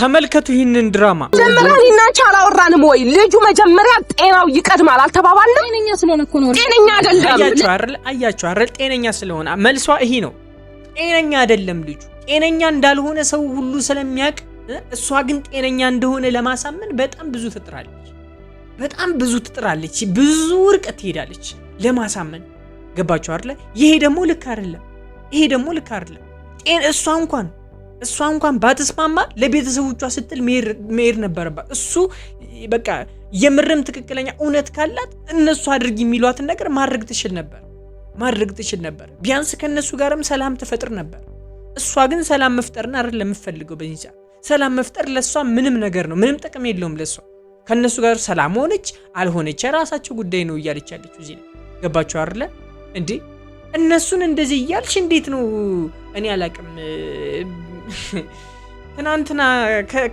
ተመልከቱ ይሄንን ድራማ ጀምራኒና ቻላወራንም ወይ ልጁ መጀመሪያ ጤናው ይቀድማል አልተባባልንም ጤነኛ ስለሆነ እኮ ነው ጤነኛ አይደለም አያችሁ አይደል ጤነኛ ስለሆነ መልሷ ይሄ ነው ጤነኛ አይደለም ልጁ ጤነኛ እንዳልሆነ ሰው ሁሉ ስለሚያውቅ እሷ ግን ጤነኛ እንደሆነ ለማሳመን በጣም ብዙ ትጥራለች ብዙ ርቀት ትሄዳለች ለማሳመን ገባችሁ አይደል ይሄ ደግሞ ልክ አይደለም እሷ እንኳን ባትስማማ ለቤተሰቦቿ ስትል መሄድ ነበረባት እሱ በቃ የምርም ትክክለኛ እውነት ካላት እነሱ አድርጊ የሚሏትን ነገር ማድረግ ትችል ነበር ቢያንስ ከነሱ ጋርም ሰላም ተፈጥር ነበር እሷ ግን ሰላም መፍጠርና አይደለም የምትፈልገው በዚህ ሰላም መፍጠር ለሷ ምንም ነገር ነው ምንም ጥቅም የለውም ለሷ ከነሱ ጋር ሰላም ሆነች አልሆነች የራሳቸው ጉዳይ ነው እያለች ያለችው እዚህ ላይ ገባችሁ አይደል እንዴ እነሱን እንደዚህ እያልሽ እንዴት ነው እኔ አላቅም ትናንትና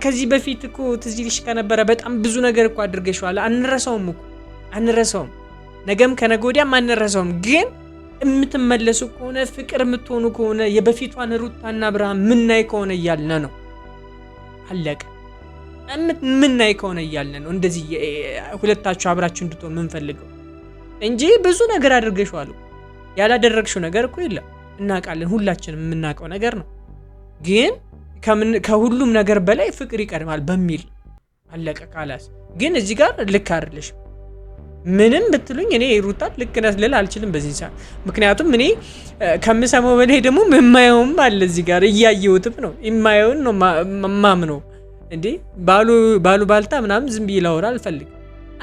ከዚህ በፊት እኮ ትዝልሽ ከነበረ በጣም ብዙ ነገር እኮ አድርገሽዋል አንረሳውም ነገም ከነጎዲያም አንረሳውም ግን እምትመለሱ ከሆነ ፍቅር የምትሆኑ ከሆነ የበፊቷን ሩታና አብርሃም ምናይ ከሆነ እያልነ ነው አለቀ ምናይ ከሆነ እያልነ ነው እንደዚህ ሁለታችሁ አብራችሁ እንድትሆኑ ምንፈልገው እንጂ ብዙ ነገር አድርገሽዋል ያላደረግሽው ነገር እኮ የለም እናውቃለን ሁላችንም የምናውቀው ነገር ነው ግን ከሁሉም ነገር በላይ ፍቅር ይቀድማል በሚል አለቀ ካላስ ግን እዚህ ጋር ልክ አይደለሽ ምንም ብትሉኝ እኔ ሩታን ልክ ነሽ ልል አልችልም በዚህ ሰዓት ምክንያቱም እኔ ከምሰማው በላይ ደግሞ የማየውም አለ እዚህ ጋር እያየሁትም ነው የማየውን ነው ማምነው እንዴ ባሉ ባልታ ምናምን ዝም ብዬ ላወራ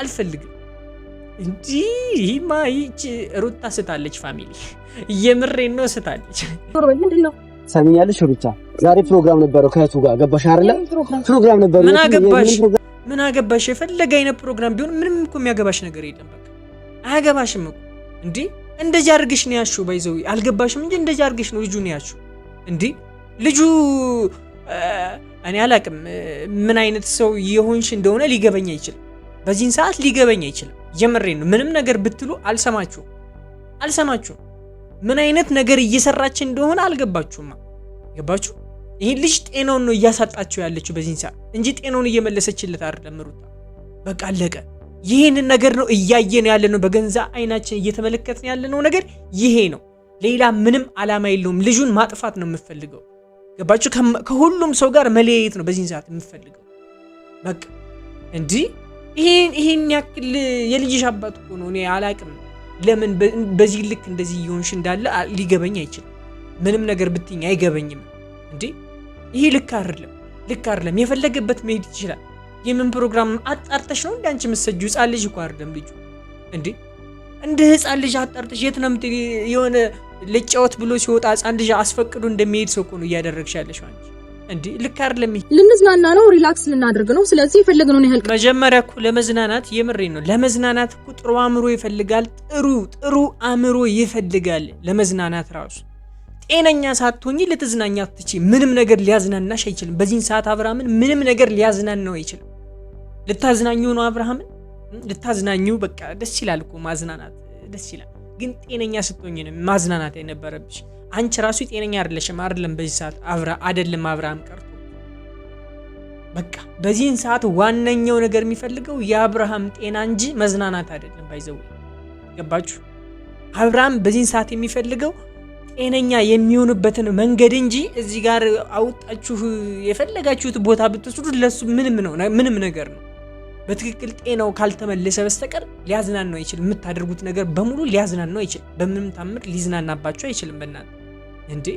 አልፈልግም እንጂ ይቺ ሩታ ስታለች ፋሚሊ የምሬን ነው ስታለች ምንድነው ሰሚያለሽ ሩታ ዛሬ ፕሮግራም ነበረው ከእህቱ ጋር ገባሽ አይደል ፕሮግራም ነበረው ምን አገባሽ የፈለገ አይነት ፕሮግራም ቢሆን ምንም እኮ የሚያገባሽ ነገር የለም በቃ አያገባሽም እኮ እንዴ እንደዚህ አድርግሽ ነው ያልሽው ባይዘው አልገባሽም እንጂ እንደዚህ አድርግሽ ነው ልጁ ነው ያልሽው እንዴ ልጁ እኔ አላቅም ምን አይነት ሰው የሆንሽ እንደሆነ ሊገበኛ ይችላል በዚህን ሰዓት ሊገበኛ ይችላል የምሬን ነው ምንም ነገር ብትሉ አልሰማችሁም ምን አይነት ነገር እየሰራች እንደሆነ አልገባችሁማ ገባችሁ ይሄ ልጅ ጤናውን ነው እያሳጣችሁ ያለችው በዚህን ሰዓት እንጂ ጤናውን እየመለሰችለት አይደለም ሩታ በቃ አለቀ ይሄንን ነገር ነው እያየን ያለነው በገንዛ አይናችን እየተመለከትን ያለነው ነገር ይሄ ነው ሌላ ምንም አላማ የለውም ልጁን ማጥፋት ነው የምፈልገው ገባችሁ ከሁሉም ሰው ጋር መለያየት ነው በዚህን ሰዓት የምፈልገው በቃ እንጂ ይሄን ያክል የልጅሽ አባት እኮ ነው እኔ አላቅም ለምን በዚህ ልክ እንደዚህ ይሆንሽ እንዳለ ሊገበኝ አይችልም ምንም ነገር ብትኝ አይገበኝም እንዴ ይሄ ልክ አይደለም የፈለገበት መሄድ ይችላል የምን ፕሮግራም አጣርተሽ ነው እንደ አንቺ መሰጁ ህፃን ልጅ እኮ አይደለም ልጁ እንዴ እንደ ህፃን ልጅ አጣርተሽ የት ነው የሆነ ለጫወት ብሎ ሲወጣ ህፃን ልጅ አስፈቅዱ እንደሚሄድ ሰው እኮ ነው እያደረግሽ ያለሽ አንቺ እንዴ ልክ አይደለም ልንዝናና ነው ሪላክስ ልናደርግ ነው ስለዚህ የፈለግነው ነው ያህል መጀመሪያ እኮ ለመዝናናት የምሬን ነው ለመዝናናት እኮ ጥሩ አእምሮ ይፈልጋል ጥሩ አእምሮ ይፈልጋል ለመዝናናት ራሱ ጤነኛ ሳትሆኚ ልትዝናኛ አትቺ ምንም ነገር ሊያዝናናሽ አይችልም በዚህን ሰዓት አብርሃምን ምንም ነገር ሊያዝናናው አይችልም ልታዝናኙ ነው አብርሃምን ልታዝናኙ በቃ ደስ ይላል እኮ ማዝናናት ደስ ይላል ግን ጤነኛ ስትሆኚ ነው ማዝናናት የነበረብሽ አንቺ ራሱ ጤነኛ አይደለም በዚህ ሰዓት አብርሃም ቀርቶ በቃ በዚህን ሰዓት ዋነኛው ነገር የሚፈልገው የአብርሃም ጤና እንጂ መዝናናት አይደለም ባይዘው ገባችሁ አብርሃም በዚህን ሰዓት የሚፈልገው ጤነኛ የሚሆንበትን መንገድ እንጂ እዚህ ጋር አውጣችሁ የፈለጋችሁት ቦታ ብትወስዱ ለሱ ምንም ነገር ነው በትክክል ጤናው ካልተመለሰ በስተቀር ሊያዝናናው አይችልም የምታደርጉት ነገር በሙሉ ሊያዝናናው አይችልም በምንም ታምር ሊዝናናባችሁ አይችልም በእናንተ እንዴ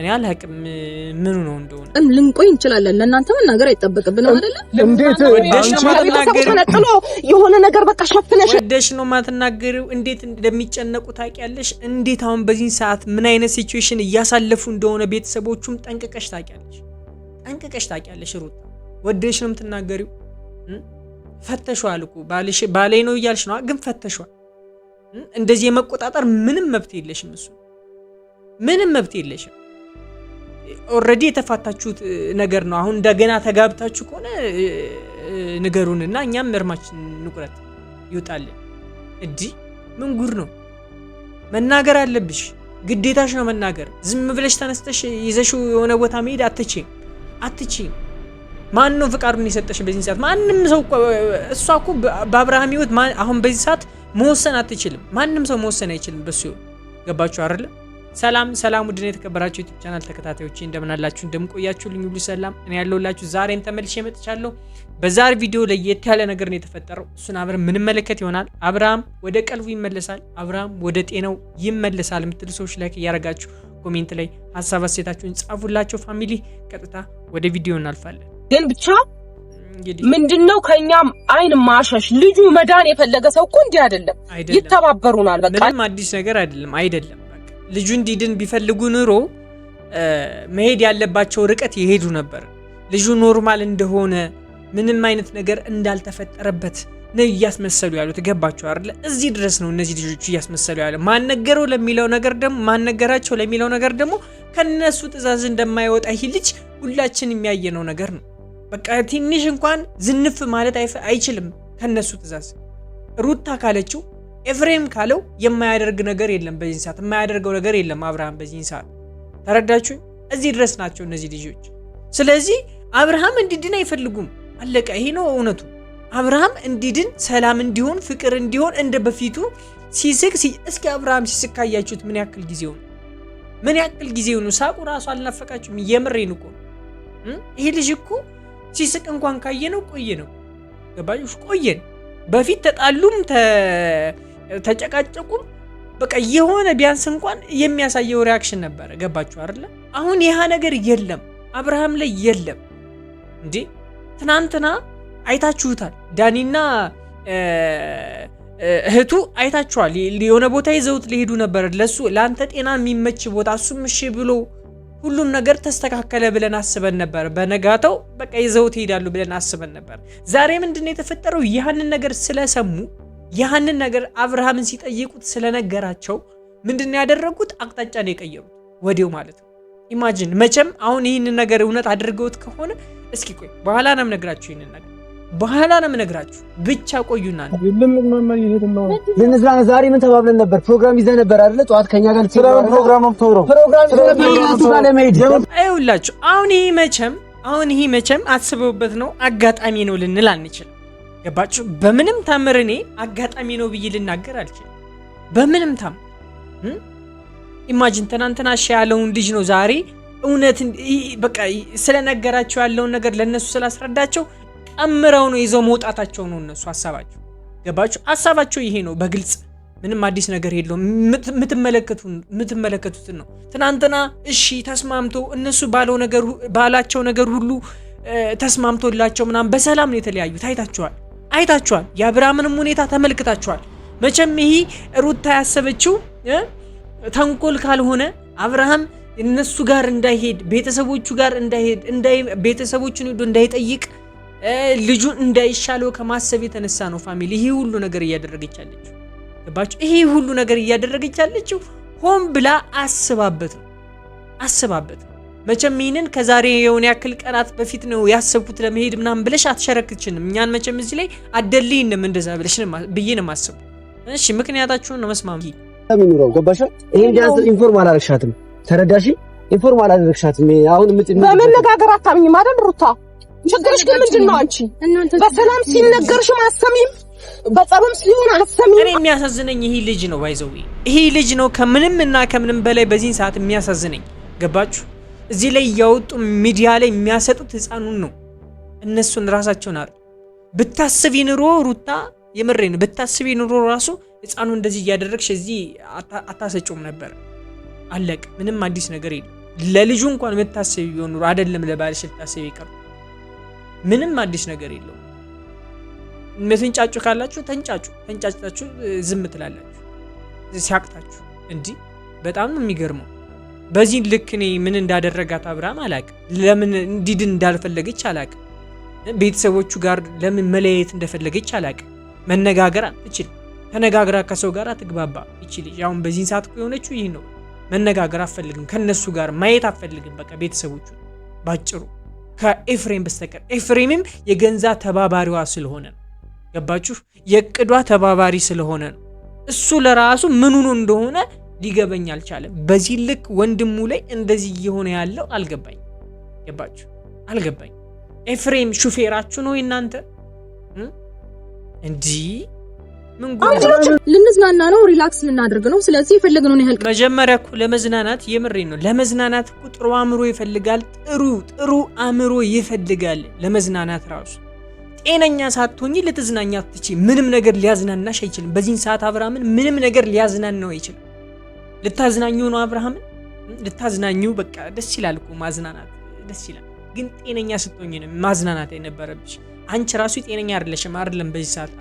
እኔ አላቅም ምኑ ነው እንደሆነ ልንቆይ እንችላለን ለእናንተ መናገር አይጠበቅብንም አይደለ እንዴት ተነጥሎ የሆነ ነገር በቃ ሸፍነሽ ወደሽ ነው ማትናገሪው እንዴት እንደሚጨነቁ ታውቂያለሽ እንዴት አሁን በዚህ ሰዓት ምን አይነት ሲቹዌሽን እያሳለፉ እንደሆነ ቤተሰቦቹም ጠንቅቀሽ ታውቂያለሽ ሩታ ወደሽ ነው የምትናገሪው ፈተሽዋል እኮ ባሌ ነው እያልሽ ነው ግን ፈተሽዋል እንደዚህ የመቆጣጠር ምንም መብት የለሽም ኦሬዲ የተፋታችሁት ነገር ነው አሁን እንደገና ተጋብታችሁ ከሆነ ንገሩንና እኛም እርማችን ንቁረት ይውጣልን እንዴ ምን ጉር ነው መናገር አለብሽ ግዴታሽ ነው መናገር ዝም ብለሽ ተነስተሽ ይዘሽው የሆነ ቦታ መሄድ አትችይም ማን ነው ፍቃዱን የሰጠሽ በዚህ ሰዓት? ማንም ሰው እሷ እኮ በአብርሃም ህይወት አሁን በዚህ ሰዓት መወሰን አትችልም። ማንም ሰው መወሰን አይችልም በሱ። ገባችሁ አይደል? ሰላም ውድና የተከበራችሁ ዩቲዩብ ቻናል ተከታታዮቼ እንደምን አላችሁ? እንደምን ቆያችሁልኝ? ሁሉ ሰላም እኔ ያለሁላችሁ ዛሬም ተመልሼ መጥቻለሁ። በዛሬ ቪዲዮ ለየት ያለ ነገር ነው የተፈጠረው። እሱን አብረን ምንመለከት ይሆናል። አብርሃም ወደ ቀልቡ ይመለሳል፣ አብርሃም ወደ ጤናው ይመለሳል የምትሉ ሰዎች ላይክ እያደረጋችሁ ኮሜንት ላይ ሀሳብ አስተያየታችሁን ጻፉላችሁ። ፋሚሊ ቀጥታ ወደ ቪዲዮ እናልፋለን። ግን ብቻ ምንድነው ከኛም አይን ማሸሽ? ልጁ መዳን የፈለገ ሰው እኮ እንዲህ አይደለም፣ ይተባበሩናል። በቃ ምንም አዲስ ነገር አይደለም። በቃ ልጁ እንዲድን ቢፈልጉ ኑሮ መሄድ ያለባቸው ርቀት ይሄዱ ነበር። ልጁ ኖርማል እንደሆነ ምንም አይነት ነገር እንዳልተፈጠረበት ነው እያስመሰሉ ያሉት። ገባችሁ አይደል? እዚህ ድረስ ነው እነዚህ ልጆች እያስመሰሉ ያለው። ማነገረው ለሚለው ነገር ደግሞ ማነገራቸው ለሚለው ነገር ደግሞ ከነሱ ትዕዛዝ እንደማይወጣ ይህ ልጅ ሁላችን የሚያየነው ነገር ነው። በቃ ትንሽ እንኳን ዝንፍ ማለት አይችልም ከነሱ ትዕዛዝ። ሩታ ካለችው ኤፍሬም ካለው የማያደርግ ነገር የለም በዚህ ሰዓት፣ የማያደርገው ነገር የለም አብርሃም በዚህ ሰዓት። ተረዳችሁ? እዚህ ድረስ ናቸው እነዚህ ልጆች። ስለዚህ አብርሃም እንዲድን አይፈልጉም። አለቀ። ይሄ ነው እውነቱ። አብርሃም እንዲድን፣ ሰላም እንዲሆን፣ ፍቅር እንዲሆን እንደ በፊቱ ሲስቅ እስኪ አብርሃም ሲስቅ ካያችሁት ምን ያክል ጊዜው ነው? ምን ያክል ጊዜው ነው? ሳቁ ራሱ አልናፈቃችሁም? የምሬን እኮ ይሄ ልጅ እኮ ሲስቅ እንኳን ካየነው ቆየ ነው። ገባችሁ? ቆየን። በፊት ተጣሉም ተጨቃጨቁም በቃ የሆነ ቢያንስ እንኳን የሚያሳየው ሪአክሽን ነበረ። ገባችሁ አይደለ? አሁን ይሄ ነገር የለም አብርሃም ላይ የለም። እንዴ ትናንትና አይታችሁታል። ዳኒና እህቱ አይታችኋል። የሆነ ቦታ ይዘውት ሊሄዱ ነበር። ለአንተ ጤና የሚመች ቦታ እሱም እሺ ብሎ ሁሉም ነገር ተስተካከለ ብለን አስበን ነበር። በነጋታው በቃ ይዘውት ይሄዳሉ ብለን አስበን ነበር። ዛሬ ምንድነው የተፈጠረው? ያንን ነገር ስለሰሙ ያንን ነገር አብርሃምን ሲጠይቁት ስለነገራቸው ምንድነው ያደረጉት? አቅጣጫ ነው የቀየሩት ወዲያው ማለት ነው። ኢማጂን መቼም አሁን ይህንን ነገር እውነት አድርገውት ከሆነ እስኪ ቆይ በኋላ ነው የምነግራችሁ። ይህንን ነገር በኋላ ነው የምነግራችሁ። ብቻ ቆዩና ነው ለነዛና ዛሬ ምን ተባብለን ነበር? ፕሮግራም ይዘህ ነበር አይደለ? ጠዋት ከኛ ጋር ፕሮግራም አይውላችሁ። አሁን ይሄ መቼም አስበውበት ነው፣ አጋጣሚ ነው ልንል አንችልም። ገባችሁ? በምንም ታምር እኔ አጋጣሚ ነው ብዬ ልናገር አልችልም። በምንም ታምር ኢማጂን ትናንትና ያለውን ልጅ ነው ዛሬ እውነት በቃ ስለነገራቸው ያለውን ነገር ለነሱ ስላስረዳቸው ቀምረው ነው ይዘው መውጣታቸው ነው እነሱ ሐሳባቸው። ገባችሁ? ሐሳባቸው ይሄ ነው በግልጽ ምንም አዲስ ነገር የለውም። የምትመለከቱትን ነው። ትናንትና እሺ ተስማምቶ እነሱ ባላቸው ነገር ሁሉ ተስማምቶላቸው ምናምን በሰላም ነው የተለያዩት። አይታችኋል። የአብርሃምንም ሁኔታ ተመልክታችኋል። መቼም ይሄ ሩታ ያሰበችው ተንኮል ካልሆነ አብርሃም እነሱ ጋር እንዳይሄድ፣ ቤተሰቦቹ ጋር ቤተሰቦቹን ሄዶ እንዳይጠይቅ፣ ልጁን እንዳይሻለው ከማሰብ የተነሳ ነው ፋሚሊ ይሄ ሁሉ ነገር እያደረገች ያለችው። ገባችሁ? ይሄ ሁሉ ነገር እያደረገች ያለችው ሆን ብላ አስባበት ነው። መቼም ይሄንን ከዛሬ የሆነ ያክል ቀናት በፊት ነው ያሰብኩት ለመሄድ ምናምን ብለሽ አትሸረክችንም። እኛን መቼም እዚህ ላይ አደልይንም እንደዛ ብለሽ ብዬ ነው የማስበው። እሺ ምክንያታችሁን ነው መስማም ነው። ገባሽ? ይሄን ዳንስ ኢንፎርም አላደረግሻትም። ተረዳሽ? ኢንፎርም አላደረግሻትም። አሁን በመነጋገር አታምኝም አይደል ሩታ? ችግርሽ ግን ምንድነው? አንቺ በሰላም ሲነገርሽ ማሰሚም በጸብም ሲሆን አሰሚም። እኔ የሚያሳዝነኝ ይሄ ልጅ ነው። ይሄ ልጅ ነው ከምንም በላይ በዚህን ሰዓት የሚያሳዝነኝ። ገባችሁ? እዚህ ላይ ያወጡ ሚዲያ ላይ የሚያሰጡት ህፃኑን ነው። እነሱን ራሳቸውን አይደል ብታስቢ ኑሮ ሩታ፣ የምሬን ብታስቢ ኑሮ ራሱ ህፃኑ እንደዚህ እያደረግሽ እዚህ አታሰጩም ነበር። አለቅ። ምንም አዲስ ነገር የለም። ለልጁ እንኳን የምታስቢ ቢሆን ኑሮ አይደለም ለባልሽ ልታስቢ ይቀር። ምንም አዲስ ነገር የለውም። ምትንጫጩ ካላችሁ ተንጫጭታችሁ ዝም ትላላችሁ ሲያቅታችሁ። እንዲህ በጣም ነው የሚገርመው። በዚህ ልክ እኔ ምን እንዳደረጋት አብርሃም አላቅም። ለምን እንዲድን እንዳልፈለገች አላቅም። ቤተሰቦቹ ጋር ለምን መለያየት እንደፈለገች አላቅም። መነጋገር አትችልም። ተነጋግራ ከሰው ጋር አትግባባ ይችላል። አሁን በዚህ ሰዓት የሆነችው ይሄ ነው። መነጋገር አትፈልግም፣ ከነሱ ጋር ማየት አትፈልግም። በቃ ቤተሰቦቹ ባጭሩ ከኤፍሬም በስተቀር ኤፍሬምም የገንዛ ተባባሪዋ ስለሆነ ነው። ገባችሁ? የቅዷ ተባባሪ ስለሆነ ነው። እሱ ለራሱ ምኑ ነው እንደሆነ ሊገበኝ አልቻለም። በዚህ ልክ ወንድሙ ላይ እንደዚህ እየሆነ ያለው አልገባኝ። ገባችሁ? አልገባኝ። ኤፍሬም ሹፌራችሁ ነው እናንተ እንጂ ምን ልንዝናና ነው ሪላክስ ልናደርግ ነው ስለዚህ የፈለግነውን ያህል መጀመሪያ እኮ ለመዝናናት የምሬ ነው ለመዝናናት እኮ ጥሩ አእምሮ ይፈልጋል ጥሩ አእምሮ ይፈልጋል ለመዝናናት ራሱ ጤነኛ ሳትሆኚ ልትዝናኛ አትችይ ምንም ነገር ሊያዝናናሽ አይችልም በዚህን ሰዓት አብርሃምን ምንም ነገር ሊያዝናናው አይችልም ልታዝናኙ ነው አብርሃምን ልታዝናኙ በቃ ደስ ይላል እኮ ማዝናናት ደስ ይላል ግን ጤነኛ ስትሆኚ ነው ማዝናናት የነበረብሽ አንቺ ራሱ ጤነኛ አይደለም በዚህ ሰዓት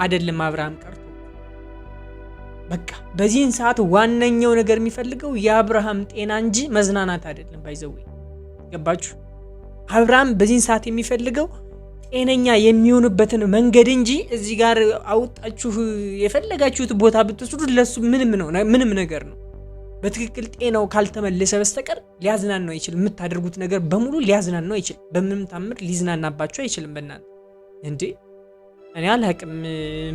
አይደለም አብርሃም ቀርቶ በቃ በዚህን ሰዓት ዋነኛው ነገር የሚፈልገው የአብርሃም ጤና እንጂ መዝናናት አይደለም ባይዘው ገባችሁ አብርሃም በዚህን ሰዓት የሚፈልገው ጤነኛ የሚሆንበትን መንገድ እንጂ እዚህ ጋር አውጣችሁ የፈለጋችሁት ቦታ ብትወስዱ ለሱ ምንም ነገር ነው በትክክል ጤናው ካልተመለሰ በስተቀር ሊያዝናናው አይችልም የምታደርጉት ነገር በሙሉ ሊያዝናናው አይችልም በምንም ታምር ሊዝናናባችሁ አይችልም በእናንተ እንዴ እኔ አላቅም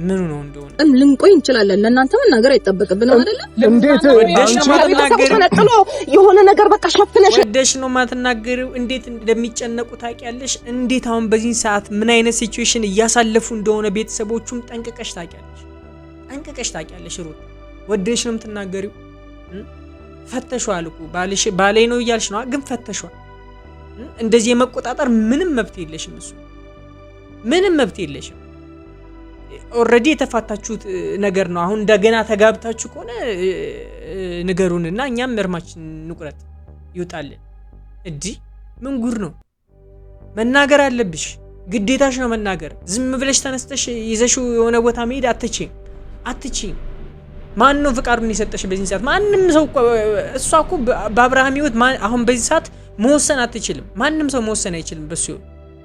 ምኑ ነው እንደሆነ ልንቆይ እንችላለን ለእናንተ መናገር አይጠበቅብንም አይደለ እንዴት አንቺ የሆነ ነገር በቃ ሸፍነሽ ወደሽ ነው ማትናገሪው እንዴት እንደሚጨነቁ ታውቂያለሽ እንዴት አሁን በዚህ ሰዓት ምን አይነት ሲቹዌሽን እያሳለፉ እንደሆነ ቤተሰቦቹም ጠንቅቀሽ ታውቂያለሽ ሩት ወደሽ ነው የምትናገሪው ፈተሽዋል እኮ ባሌ ነው እያልሽ ነው ግን ፈተሽዋል እንደዚህ የመቆጣጠር ምንም መብት የለሽም እሱ ምንም መብት የለሽም ኦሬዲ የተፋታችሁት ነገር ነው አሁን እንደገና ተጋብታችሁ ከሆነ ንገሩንና እኛም እርማችን ንቁረጥ ይውጣልን እዲ ምን ጉር ነው መናገር አለብሽ ግዴታሽ ነው መናገር ዝም ብለሽ ተነስተሽ ይዘሽው የሆነ ቦታ መሄድ አትችይም ማን ነው ፍቃዱን የሰጠሽ በዚህ ሰዓት ማንንም ሰው እሷ እኮ በአብርሃም ህይወት አሁን በዚህ ሰዓት መወሰን አትችልም ማንንም ሰው መወሰን አይችልም በሱ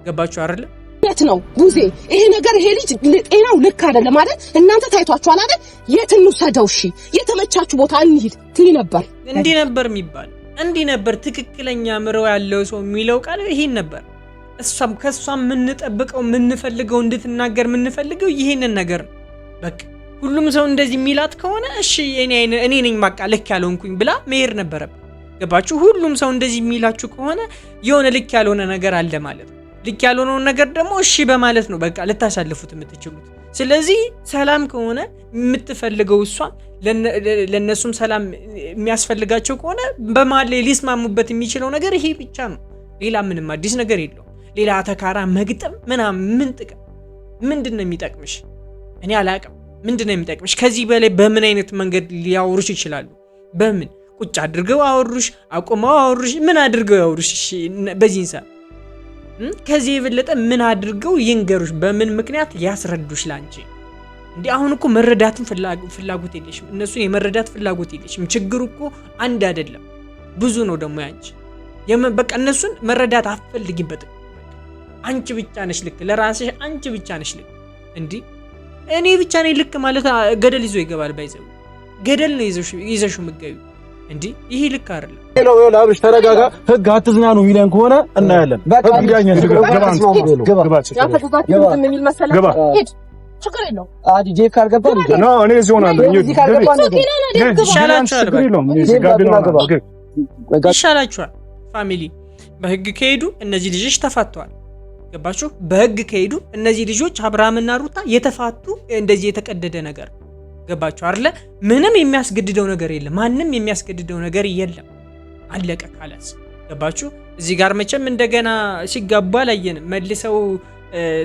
ገባችሁ አይደል የት ነው ቡዜ ይሄ ነገር ይሄ ልጅ ጤናው ልክ አይደለም አይደል እናንተ ታይቷችኋል አይደል የት እንውሰደው እሺ የተመቻችሁ ቦታ እንሂድ ትይ ነበር እንዲህ ነበር የሚባል እንዲህ ነበር ትክክለኛ ምረው ያለው ሰው የሚለው ቃል ይሄን ነበር እሷም ከሷም ምንጠብቀው ምንፈልገው እንድትናገር ምንፈልገው ይሄንን ነገር በቃ ሁሉም ሰው እንደዚህ ሚላት ከሆነ እሺ እኔ ነኝ ማቃ ልክ ያለውንኩኝ ብላ መሄድ ነበር ገባችሁ ሁሉም ሰው እንደዚህ ሚላችሁ ከሆነ የሆነ ልክ ያልሆነ ነገር አለ ማለት ነው ልክ ያልሆነው ነገር ደግሞ እሺ በማለት ነው በቃ ልታሳልፉት የምትችሉት ስለዚህ ሰላም ከሆነ የምትፈልገው እሷ ለነሱም ሰላም የሚያስፈልጋቸው ከሆነ በማለ ሊስማሙበት የሚችለው ነገር ይሄ ብቻ ነው ሌላ ምንም አዲስ ነገር የለው ሌላ አተካራ መግጠም ምን ጥቅም ምንድነው የሚጠቅምሽ እኔ አላቅም ምንድነው የሚጠቅምሽ ከዚህ በላይ በምን አይነት መንገድ ሊያወሩሽ ይችላሉ በምን ቁጭ አድርገው አወሩሽ አቆማው አወሩሽ ምን አድርገው ያወሩሽ በዚህ ሰዓት ከዚህ የበለጠ ምን አድርገው ይንገሩሽ በምን ምክንያት ያስረዱሽ ላንቺ እንዴ አሁን እኮ መረዳትን ፍላጎት የለሽም እነሱን የመረዳት ፍላጎት የለሽም ችግሩ እኮ አንድ አይደለም ብዙ ነው ደግሞ ያንቺ በቃ እነሱን መረዳት አትፈልጊበት አንቺ ብቻ ነሽ ልክ ለራስሽ አንቺ ብቻ ነሽ ልክ እንዴ እኔ ብቻ ነኝ ልክ ማለት ገደል ይዞ ይገባል ባይዘው ገደል ነው ይዘሹ ምገዩ እንዴ ይሄ ልክ አይደለም ነው አብርሽ ተረጋጋ ህግ አትዝናኑ ሚለን ከሆነ እናያለን ህግ ዳኛ ገባ ችግር የለው አዲ ጄፍ ካልገባ ነው እኔ እዚህ ሆናለሁ ይሻላችኋል ፋሚሊ በህግ ከሄዱ እነዚህ ልጆች ተፋተዋል ገባችሁ በህግ ከሄዱ እነዚህ ልጆች አብርሃምና ሩታ የተፋቱ እንደዚህ የተቀደደ ነገር ገባችሁ አይደለ ምንም የሚያስገድደው ነገር የለም ማንንም የሚያስገድደው ነገር የለም አለቀ ካላስ ገባችሁ እዚህ ጋር መቼም እንደገና ሲጋቡ አላየንም መልሰው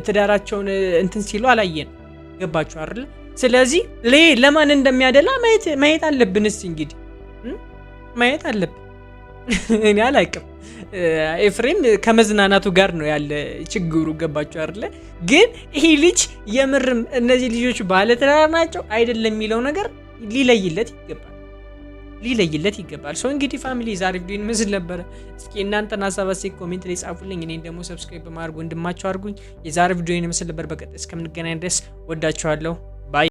ትዳራቸውን እንትን ሲሉ አላየንም ገባችሁ አይደለ ስለዚህ ለማን እንደሚያደላ ማየት አለብንስ እንግዲህ ማየት አለብን እኔ አላቅም ኤፍሬም ከመዝናናቱ ጋር ነው ያለ ችግሩ ገባችሁ አይደለ ግን ይሄ ልጅ የምርም እነዚህ ልጆች ባለትዳር ናቸው አይደለም የሚለው ነገር ሊለይለት ይገባል ሰው እንግዲህ ፋሚሊ ዛሬ ቪዲዮ መስል ነበር እስኪ እናንተና ሀሳባችሁ ኮሜንት ላይ ጻፉልኝ እኔን ደግሞ ሰብስክራይብ በማድረግ ወንድማችሁ አድርጉኝ የዛሬ ቪዲዮ መስል ነበር በቀጣይ እስከምንገናኝ ድረስ ወዳችኋለሁ